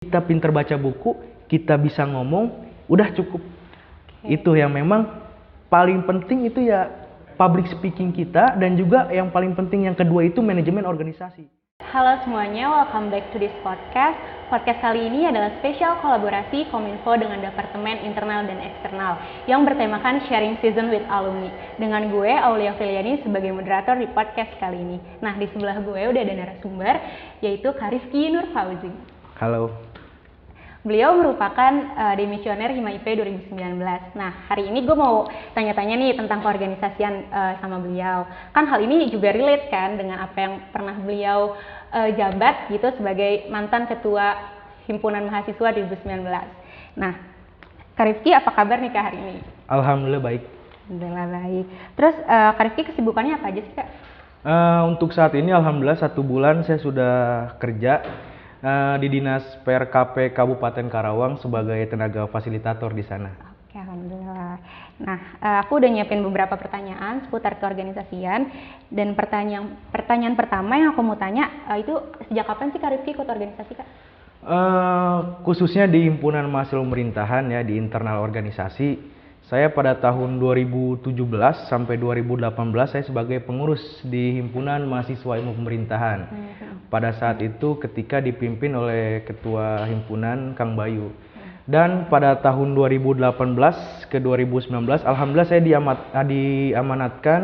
kita pinter baca buku, kita bisa ngomong, udah cukup. Itu yang memang paling penting itu ya public speaking kita, dan juga yang paling penting yang kedua itu manajemen organisasi. Halo semuanya, welcome back to this podcast. Podcast kali ini adalah spesial kolaborasi Kominfo dengan Departemen Internal dan Eksternal yang bertemakan Sharing Season with Alumni. Dengan gue, Aulia Filiani, sebagai moderator di podcast kali ini. Nah, di sebelah gue udah ada narasumber, yaitu Kak Rifki Nur Fauzi. Halo. Beliau merupakan demisioner Hima IP 2019. Nah, hari ini gue mau tanya-tanya nih tentang keorganisasian sama beliau. Kan hal ini juga relate kan dengan apa yang pernah beliau jabat gitu sebagai mantan ketua Himpunan Mahasiswa 2019. Nah, Kak Rifki apa kabar nih Kak hari ini? Alhamdulillah baik. Alhamdulillah baik. Terus Kak Rifki kesibukannya apa aja sih Kak? Untuk saat ini alhamdulillah 1 bulan saya sudah kerja di Dinas PRKP Kabupaten Karawang sebagai tenaga fasilitator di sana. Oke, alhamdulillah. Nah, aku udah nyiapin beberapa pertanyaan seputar keorganisasian, dan pertanyaan pertama yang aku mau tanya itu sejak kapan sih Kak Rifki ikut organisasi Kak? Khususnya di himpunan mahasiswa pemerintahan ya, di internal organisasi. Saya pada tahun 2017 sampai 2018 saya sebagai pengurus di himpunan mahasiswa ilmu pemerintahan. Pada saat itu ketika dipimpin oleh ketua himpunan Kang Bayu. Dan pada tahun 2018 ke 2019 alhamdulillah saya diamanatkan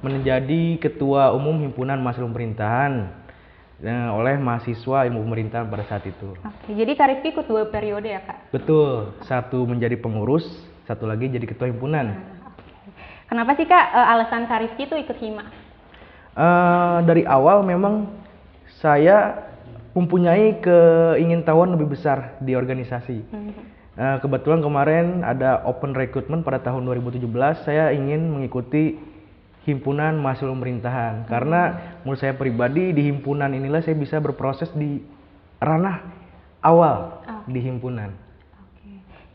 menjadi ketua umum himpunan mahasiswa pemerintahan oleh mahasiswa ilmu pemerintahan pada saat itu. Oke, jadi Kak Rifki ikut 2 periode ya Kak? Betul, satu menjadi pengurus, satu lagi jadi ketua himpunan. Kenapa sih Kak alasan Kak Rifki itu ikut Hima? Dari awal memang saya mempunyai keingintahuan lebih besar di organisasi. Kebetulan kemarin ada open recruitment pada tahun 2017, saya ingin mengikuti himpunan mahasiswa pemerintahan. Karena menurut saya pribadi di himpunan inilah saya bisa berproses di ranah awal di himpunan.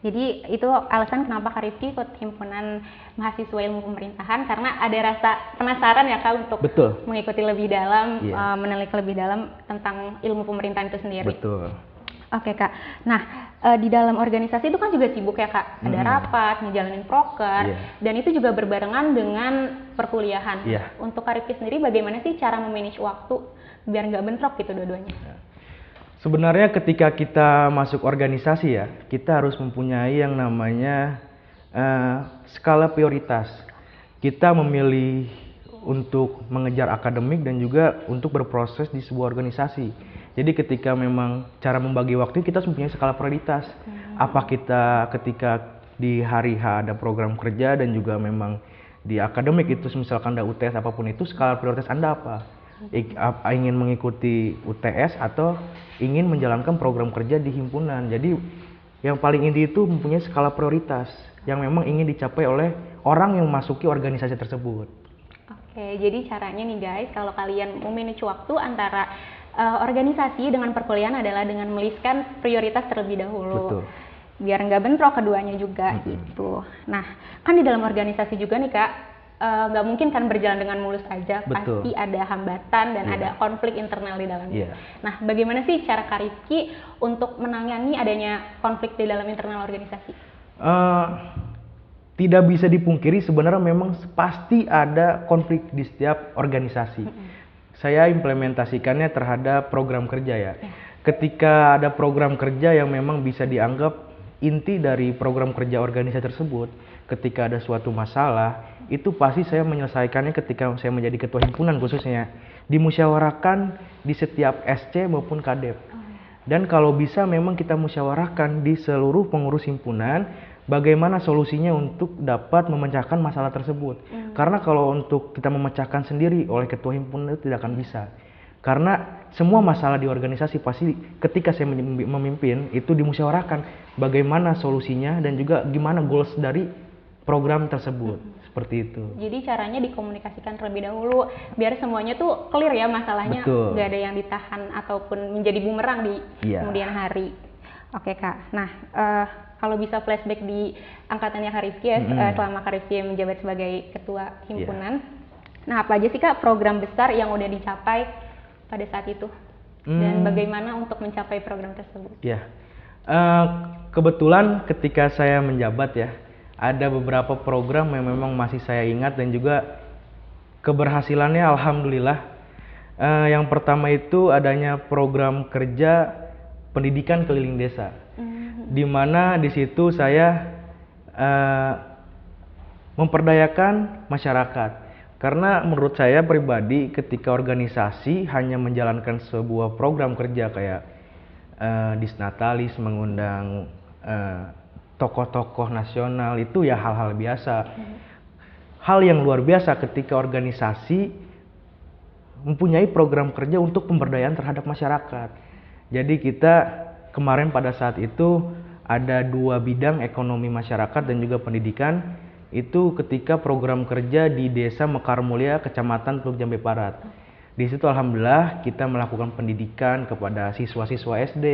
Jadi itu alasan kenapa Kak Rifki ikut himpunan mahasiswa ilmu pemerintahan, karena ada rasa penasaran ya Kak untuk mengikuti lebih dalam, menelik lebih dalam tentang ilmu pemerintahan itu sendiri. Betul. Oke Kak, nah di dalam organisasi itu kan juga sibuk ya Kak, ada rapat, ngejalanin proker, dan itu juga berbarengan dengan perkuliahan. Untuk Kak Rifki sendiri bagaimana sih cara memanage waktu biar nggak bentrok gitu dua-duanya? Sebenarnya ketika kita masuk organisasi ya, kita harus mempunyai yang namanya skala prioritas. Kita memilih untuk mengejar akademik dan juga untuk berproses di sebuah organisasi. Jadi ketika memang cara membagi waktu kita harus mempunyai skala prioritas. Apa kita ketika di hari H ada program kerja dan juga memang di akademik itu misalkan ada UTS apapun itu, skala prioritas Anda apa? Ingin mengikuti UTS atau ingin menjalankan program kerja di himpunan. Jadi yang paling inti itu mempunyai skala prioritas yang memang ingin dicapai oleh orang yang memasuki organisasi tersebut. Oke, jadi caranya nih guys, kalau kalian mau manage waktu antara organisasi dengan perkuliahan adalah dengan meliskan prioritas terlebih dahulu. Betul. Biar nggak bentrok keduanya juga gitu. Nah, kan di dalam organisasi juga nih Kak, nggak mungkin kan berjalan dengan mulus aja. Betul. Pasti ada hambatan dan ada konflik internal di dalamnya. Nah, bagaimana sih cara Kak Rifki untuk menangani adanya konflik di dalam internal organisasi? Tidak bisa dipungkiri sebenarnya memang pasti ada konflik di setiap organisasi. Saya implementasikannya terhadap program kerja ya. Ketika ada program kerja yang memang bisa dianggap inti dari program kerja organisasi tersebut, ketika ada suatu masalah, itu pasti saya menyelesaikannya ketika saya menjadi ketua himpunan khususnya. Dimusyawarahkan di setiap SC maupun Kadep. Dan kalau bisa memang kita musyawarahkan di seluruh pengurus himpunan bagaimana solusinya untuk dapat memecahkan masalah tersebut. Karena kalau untuk kita memecahkan sendiri oleh ketua himpunan itu tidak akan bisa. Karena semua masalah di organisasi pasti ketika saya memimpin itu dimusyawarahkan bagaimana solusinya dan juga gimana goals dari program tersebut. Seperti itu. Jadi caranya dikomunikasikan terlebih dahulu biar semuanya tuh clear ya masalahnya, nggak ada yang ditahan ataupun menjadi bumerang di kemudian hari. Oke Kak, nah kalau bisa flashback di angkatannya Kak Rifki ya, selama Kak Rifki menjabat sebagai ketua himpunan, nah apa aja sih Kak program besar yang udah dicapai pada saat itu? dan bagaimana untuk mencapai program tersebut? Ya, Eh, kebetulan ketika saya menjabat ya, ada beberapa program yang memang masih saya ingat dan juga keberhasilannya alhamdulillah. Yang pertama itu adanya program kerja pendidikan keliling desa, di mana di situ saya memperdayakan masyarakat. Karena menurut saya pribadi, ketika organisasi hanya menjalankan sebuah program kerja kayak Disnatalis, mengundang tokoh-tokoh nasional, itu ya hal-hal biasa. Hal yang luar biasa ketika organisasi mempunyai program kerja untuk pemberdayaan terhadap masyarakat. Jadi kita kemarin pada saat itu ada 2 bidang, ekonomi masyarakat dan juga pendidikan. Itu ketika program kerja di Desa Mekar Mulia, Kecamatan Teluk Jambe Barat. Di situ alhamdulillah kita melakukan pendidikan kepada siswa-siswa SD.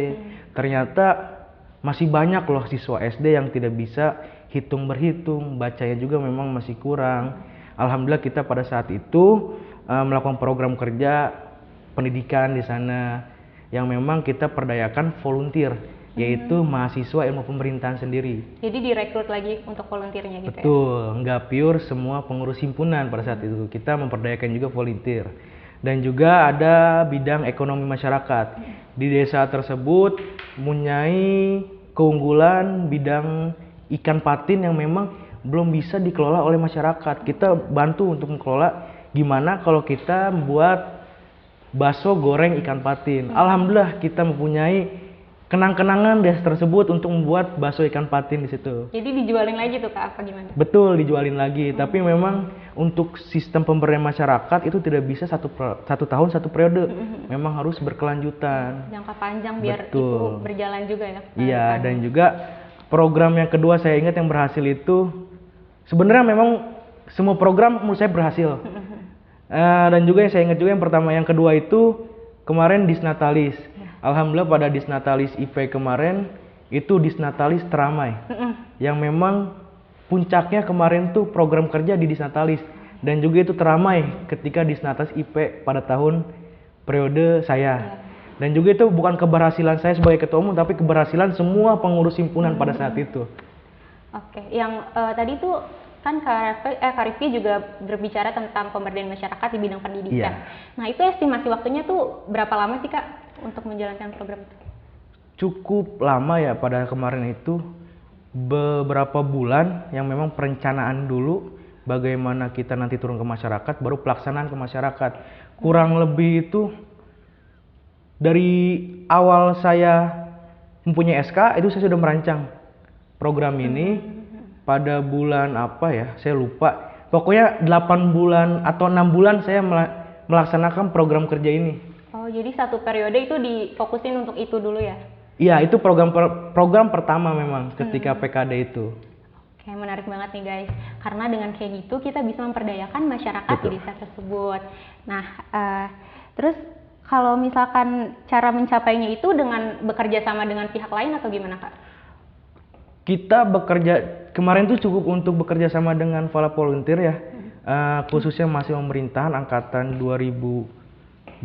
Ternyata masih banyak loh siswa SD yang tidak bisa hitung berhitung, bacanya juga memang masih kurang. Alhamdulillah kita pada saat itu melakukan program kerja pendidikan di sana yang memang kita perdayakan volunteer, yaitu mahasiswa ilmu pemerintahan sendiri. Jadi direkrut lagi untuk volunteernya gitu. Betul, nggak pure semua pengurus himpunan pada saat itu. Kita memperdayakan juga volunteer. Dan juga ada bidang ekonomi masyarakat. Di desa tersebut mempunyai keunggulan bidang ikan patin yang memang belum bisa dikelola oleh masyarakat. Kita bantu untuk mengelola gimana kalau kita membuat bakso goreng ikan patin. Alhamdulillah kita mempunyai kenang-kenangan desa tersebut untuk membuat bakso ikan patin di situ. Jadi dijualin lagi tuh Kak, apa gimana? Betul, dijualin lagi. Tapi memang untuk sistem pemberdayaan masyarakat itu tidak bisa satu tahun satu periode. Memang harus berkelanjutan. Jangka panjang biar Betul. itu berjalan juga ya. Iya, dan juga program yang kedua saya ingat yang berhasil itu sebenarnya memang semua program menurut saya berhasil. Dan juga yang saya ingat juga yang pertama, yang kedua itu kemarin Disnatalis. Alhamdulillah pada Disnatalis IP kemarin itu Disnatalis teramai. Yang memang puncaknya kemarin tuh program kerja di Disnatalis, dan juga itu teramai ketika Disnatalis IP pada tahun periode saya. Dan juga itu bukan keberhasilan saya sebagai ketua umum, tapi keberhasilan semua pengurus himpunan pada saat itu. Oke, yang tadi tuh kan Kak Rifki juga berbicara tentang pemberdayaan masyarakat di bidang pendidikan. Iya. Nah itu estimasi waktunya tuh berapa lama sih Kak untuk menjalankan program itu? Cukup lama ya pada kemarin itu, beberapa bulan yang memang perencanaan dulu bagaimana kita nanti turun ke masyarakat, baru pelaksanaan ke masyarakat. Kurang lebih itu dari awal saya mempunyai SK itu saya sudah merancang program ini. Pada bulan apa ya, saya lupa. Pokoknya 8 bulan atau 6 bulan saya melaksanakan program kerja ini. Oh, jadi satu periode itu difokusin untuk itu dulu ya? Iya, itu program pertama memang ketika PKD itu. Oke, menarik banget nih guys. Karena dengan kayak gitu kita bisa memperdayakan masyarakat di desa tersebut. Nah, terus kalau misalkan cara mencapainya itu dengan bekerja sama dengan pihak lain atau gimana Kak? Kita bekerja kemarin tuh cukup untuk bekerja sama dengan para volunteer ya, khususnya masih pemerintahan angkatan 2018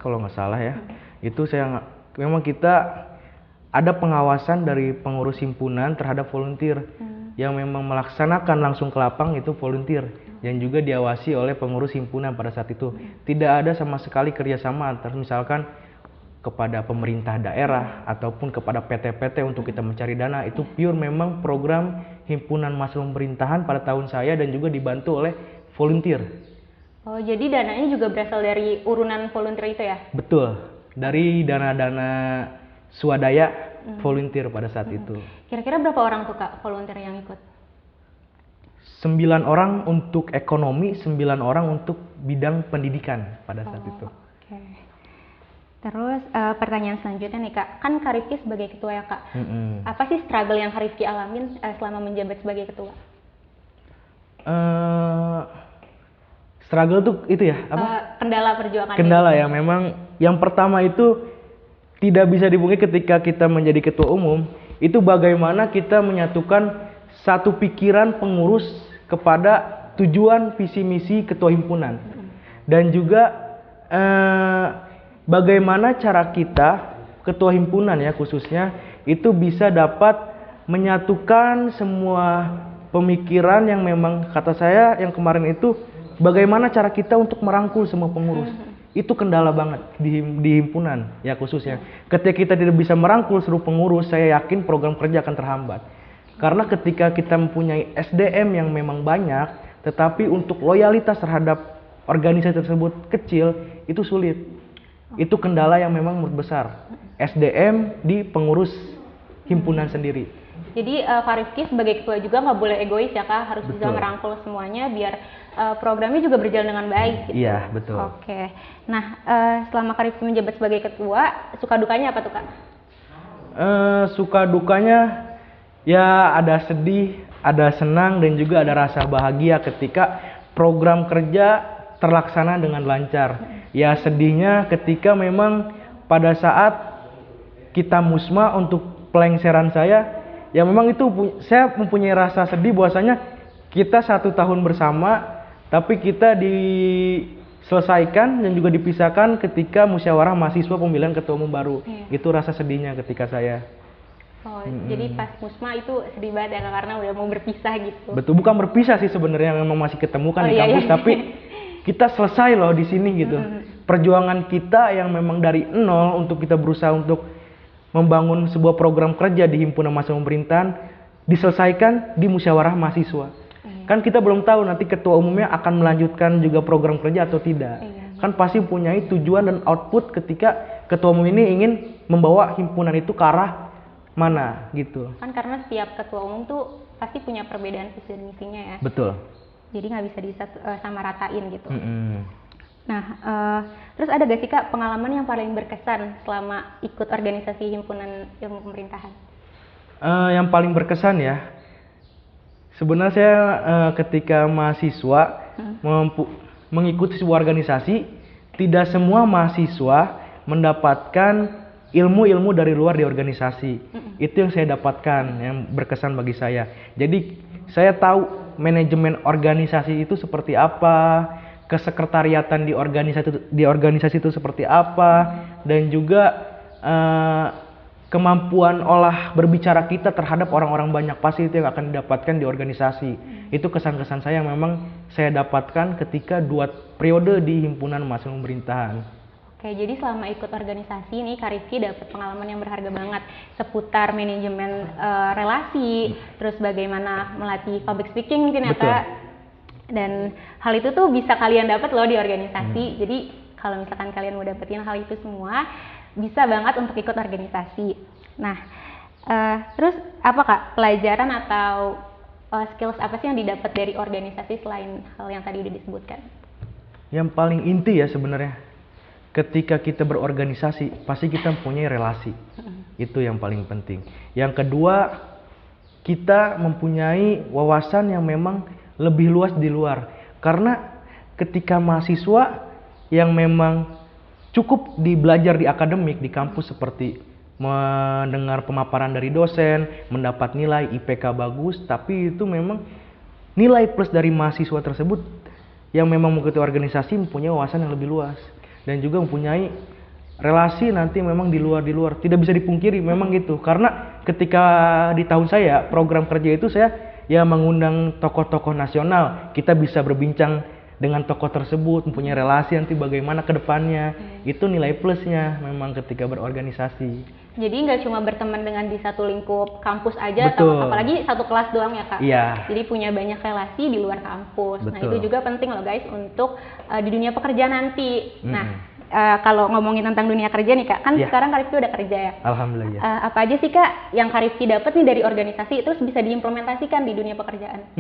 kalau nggak salah ya. Itu memang kita ada pengawasan dari pengurus himpunan terhadap volunteer yang memang melaksanakan langsung ke lapang itu volunteer, yang juga diawasi oleh pengurus himpunan pada saat itu. Tidak ada sama sekali kerjasama antar misalkan kepada pemerintah daerah ataupun kepada PT-PT untuk kita mencari dana. Itu pure memang program himpunan masa pemerintahan pada tahun saya dan juga dibantu oleh volunteer. Oh, jadi dananya juga berasal dari urunan volunteer itu ya? Betul, dari dana-dana swadaya volunteer pada saat itu. Kira-kira berapa orang tuh Kak volunteer yang ikut? 9 orang untuk ekonomi, 9 orang untuk bidang pendidikan pada saat itu. Oke. Terus pertanyaan selanjutnya nih Kak, kan Kak Rifki sebagai ketua ya Kak, apa sih struggle yang Kak Rifki alamin selama menjabat sebagai ketua? Struggle tuh itu ya, apa? Kendala perjuangan. Kendala ya, memang yang pertama itu tidak bisa dipungkiri ketika kita menjadi ketua umum, itu bagaimana kita menyatukan satu pikiran pengurus kepada tujuan visi misi ketua himpunan. Dan juga bagaimana cara kita, ketua himpunan ya khususnya, itu bisa dapat menyatukan semua pemikiran yang memang kata saya yang kemarin itu, bagaimana cara kita untuk merangkul semua pengurus. Itu kendala banget di himpunan ya khususnya. Ketika kita tidak bisa merangkul seluruh pengurus, saya yakin program kerja akan terhambat. Karena ketika kita mempunyai SDM yang memang banyak, tetapi untuk loyalitas terhadap organisasi tersebut kecil, itu sulit. Itu kendala yang memang besar. SDM di pengurus himpunan sendiri. Jadi Kak Rifki sebagai ketua juga nggak boleh egois ya Kak, harus bisa Betul. merangkul semuanya biar programnya juga berjalan dengan baik gitu. Iya, betul. Oke. Nah, selama Kak Rifki menjabat sebagai ketua, suka dukanya apa tuh Kak? Suka dukanya ya ada sedih, ada senang, dan juga ada rasa bahagia ketika program kerja terlaksana dengan lancar. Ya sedihnya ketika memang pada saat kita musma untuk pelengseran saya, ya memang itu saya mempunyai rasa sedih bahwasanya kita 1 tahun bersama, tapi kita diselesaikan dan juga dipisahkan ketika musyawarah mahasiswa pemilihan ketua umum baru. Itu rasa sedihnya ketika saya. Oh, jadi pas musma itu sedih banget ya Kak, karena udah mau berpisah gitu. Betul, bukan berpisah sih sebenarnya, memang masih ketemu kan di iya, kampus, iya. tapi kita selesai loh di sini gitu. Perjuangan kita yang memang dari nol untuk kita berusaha untuk membangun sebuah program kerja di himpunan mahasiswa pemerintahan diselesaikan di musyawarah mahasiswa. Kan kita belum tahu nanti ketua umumnya akan melanjutkan juga program kerja atau tidak. Kan pasti mempunyai tujuan dan output ketika ketua umum ini ingin membawa himpunan itu ke arah mana gitu. Kan karena setiap ketua umum tuh pasti punya perbedaan visi dan misinya ya. Betul. Jadi nggak bisa sama ratain gitu. Nah, terus ada gak sih Kak pengalaman yang paling berkesan selama ikut organisasi himpunan ilmu pemerintahan? Yang paling berkesan ya, sebenarnya saya ketika mahasiswa mengikuti sebuah organisasi, tidak semua mahasiswa mendapatkan ilmu-ilmu dari luar di organisasi. Itu yang saya dapatkan, yang berkesan bagi saya. Jadi saya tahu manajemen organisasi itu seperti apa, kesekretariatan di organisasi itu seperti apa, dan juga kemampuan olah berbicara kita terhadap orang-orang banyak, pasti itu yang akan didapatkan di organisasi. Itu kesan-kesan saya yang memang saya dapatkan ketika 2 periode di himpunan mahasiswa pemerintahan. Oke, jadi selama ikut organisasi nih Kak Rifki dapat pengalaman yang berharga banget seputar manajemen relasi, terus bagaimana melatih public speaking mungkin ya Kak. Dan hal itu tuh bisa kalian dapat loh di organisasi. Jadi kalau misalkan kalian mau dapetin hal itu semua, bisa banget untuk ikut organisasi. Nah, terus apa Kak pelajaran atau skills apa sih yang didapat dari organisasi selain hal yang tadi udah disebutkan? Yang paling inti ya sebenarnya, ketika kita berorganisasi pasti kita mempunyai relasi. Itu yang paling penting. Yang kedua, kita mempunyai wawasan yang memang lebih luas di luar. Karena ketika mahasiswa yang memang cukup belajar di akademik, di kampus seperti mendengar pemaparan dari dosen, mendapat nilai IPK bagus, tapi itu memang nilai plus dari mahasiswa tersebut yang memang mengikuti organisasi mempunyai wawasan yang lebih luas. Dan juga mempunyai relasi nanti memang di luar. Tidak bisa dipungkiri memang gitu. Karena ketika di tahun saya, program kerja itu saya ya mengundang tokoh-tokoh nasional. Kita bisa berbincang dengan tokoh tersebut, mempunyai relasi nanti bagaimana ke depannya. Itu nilai plusnya memang ketika berorganisasi. Jadi nggak cuma berteman dengan di satu lingkup kampus aja, Betul. atau apalagi satu kelas doang ya Kak. Iya. Jadi punya banyak relasi di luar kampus. Betul. Nah itu juga penting loh guys untuk di dunia pekerjaan nanti. Nah kalau ngomongin tentang dunia kerja nih Kak, kan sekarang Kak Rifki udah kerja ya. Alhamdulillah. Apa aja sih Kak yang Kak Rifki dapat nih dari organisasi terus bisa diimplementasikan di dunia pekerjaan?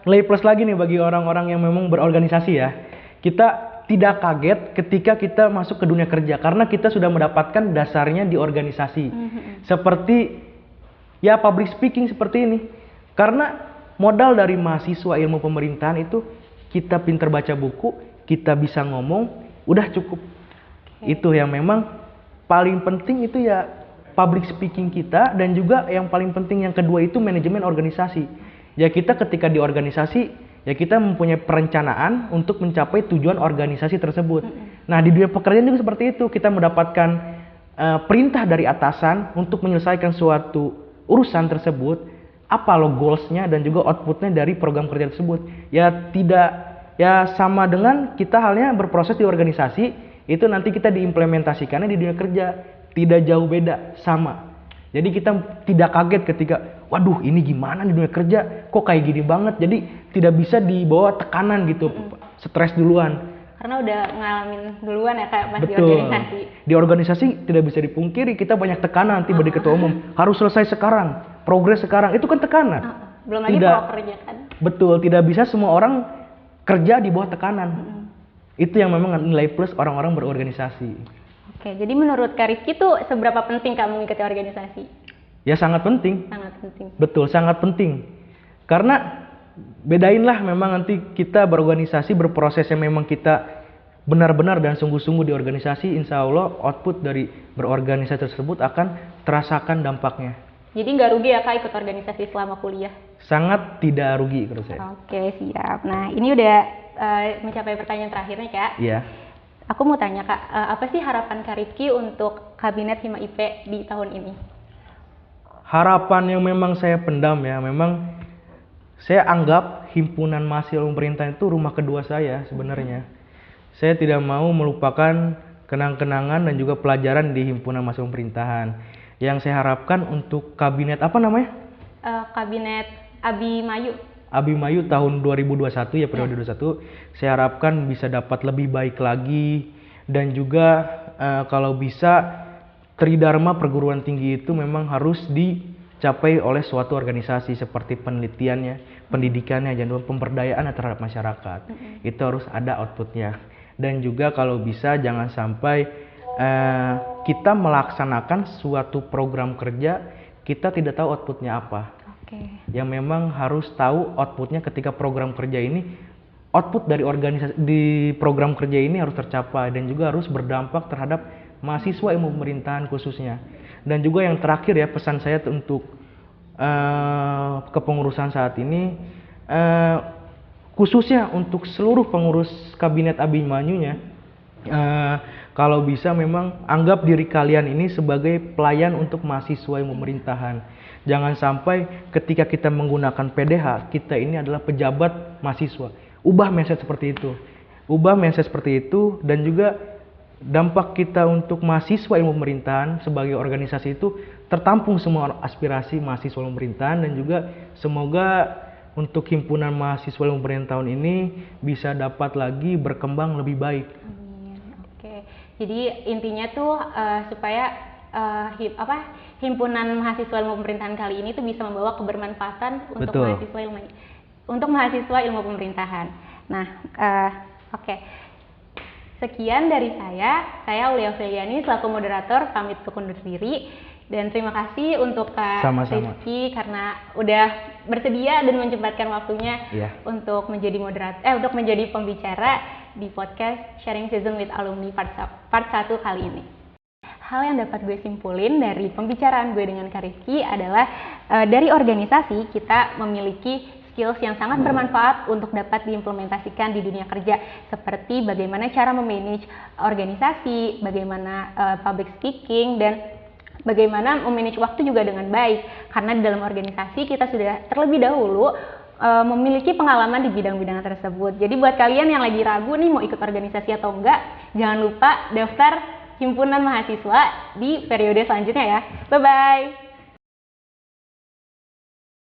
Nilai plus lagi nih bagi orang-orang yang memang berorganisasi ya. Kita tidak kaget ketika kita masuk ke dunia kerja karena kita sudah mendapatkan dasarnya di organisasi. Seperti ya public speaking seperti ini. Karena modal dari mahasiswa ilmu pemerintahan itu kita pintar baca buku, kita bisa ngomong, udah cukup. Itu yang memang paling penting itu ya public speaking kita, dan juga yang paling penting yang kedua itu manajemen organisasi. Ya kita ketika di organisasi ya kita mempunyai perencanaan untuk mencapai tujuan organisasi tersebut. Nah, di dunia pekerjaan juga seperti itu. Kita mendapatkan perintah dari atasan untuk menyelesaikan suatu urusan tersebut. Apa lo goalsnya dan juga outputnya dari program kerja tersebut. Ya tidak, ya sama dengan kita halnya berproses di organisasi, itu nanti kita diimplementasikannya di dunia kerja. Tidak jauh beda, sama. Jadi kita tidak kaget ketika, waduh ini gimana di dunia kerja, kok kayak gini banget. Jadi tidak bisa dibawa tekanan gitu, stres duluan. Karena udah ngalamin duluan ya Kak, pas di Betul. organisasi. Di organisasi tidak bisa dipungkiri, kita banyak tekanan nanti dari ketua umum. Harus selesai sekarang, progres sekarang, itu kan tekanan. Belum lagi prokernya kan. Betul, tidak bisa semua orang kerja di bawah tekanan. Itu yang memang nilai plus orang-orang berorganisasi. Oke, jadi menurut Kak Rizky tuh seberapa penting Kak mengikuti organisasi? Ya sangat penting. Sangat penting. Betul, sangat penting. Karena bedainlah memang nanti kita berorganisasi, berproses yang memang kita benar-benar dan sungguh-sungguh di organisasi, insya Allah output dari berorganisasi tersebut akan terasakan dampaknya. Jadi nggak rugi ya Kak ikut organisasi selama kuliah? Sangat tidak rugi menurut saya. Oke, siap. Nah, ini udah mencapai pertanyaan terakhir nih Kak. Iya. Aku mau tanya Kak, apa sih harapan Kak Rizky untuk Kabinet Hima IP di tahun ini? Harapan yang memang saya pendam ya, memang saya anggap himpunan mahasiswa pemerintahan itu rumah kedua saya sebenarnya. Saya tidak mau melupakan kenang-kenangan dan juga pelajaran di himpunan mahasiswa pemerintahan. Yang saya harapkan untuk kabinet apa namanya? Kabinet Abimayu. Abimayu tahun 2021 ya, periode 2021. Saya harapkan bisa dapat lebih baik lagi, dan juga kalau bisa tridharma perguruan tinggi itu memang harus dicapai oleh suatu organisasi seperti penelitiannya, pendidikannya, dan pemberdayaan terhadap masyarakat. Itu harus ada outputnya. Dan juga kalau bisa jangan sampai kita melaksanakan suatu program kerja kita tidak tahu outputnya apa. Yang memang harus tahu outputnya ketika program kerja ini, output dari organisasi di program kerja ini harus tercapai dan juga harus berdampak terhadap mahasiswa ilmu pemerintahan khususnya. Dan juga yang terakhir ya, pesan saya untuk kepengurusan saat ini, khususnya untuk seluruh pengurus kabinet Abimanyunya, kalau bisa memang anggap diri kalian ini sebagai pelayan untuk mahasiswa ilmu pemerintahan. Jangan sampai ketika kita menggunakan PDH, kita ini adalah pejabat mahasiswa. Ubah mindset seperti itu. Ubah mindset seperti itu, dan juga dampak kita untuk mahasiswa ilmu pemerintahan sebagai organisasi itu tertampung semua aspirasi mahasiswa ilmu pemerintahan, dan juga semoga untuk himpunan mahasiswa ilmu pemerintahan tahun ini bisa dapat lagi berkembang lebih baik. Amin. Oke. Jadi intinya tuh supaya himpunan mahasiswa ilmu pemerintahan kali ini tuh bisa membawa kebermanfaatan untuk mahasiswa ilmu pemerintahan. Nah, oke. Sekian dari saya Aulia Filiani selaku moderator pamit undur diri, dan terima kasih untuk Kak Rizky karena udah bersedia dan menyempatkan waktunya untuk menjadi untuk menjadi pembicara di podcast Sharing Season with Alumni part 1 kali ini. Hal yang dapat gue simpulin dari pembicaraan gue dengan Kak Rizky adalah dari organisasi kita memiliki skills yang sangat bermanfaat untuk dapat diimplementasikan di dunia kerja, seperti bagaimana cara memanage organisasi, bagaimana public speaking, dan bagaimana memanage waktu juga dengan baik. Karena di dalam organisasi kita sudah terlebih dahulu memiliki pengalaman di bidang-bidang tersebut. Jadi buat kalian yang lagi ragu nih mau ikut organisasi atau enggak, jangan lupa daftar himpunan mahasiswa di periode selanjutnya ya. Bye-bye!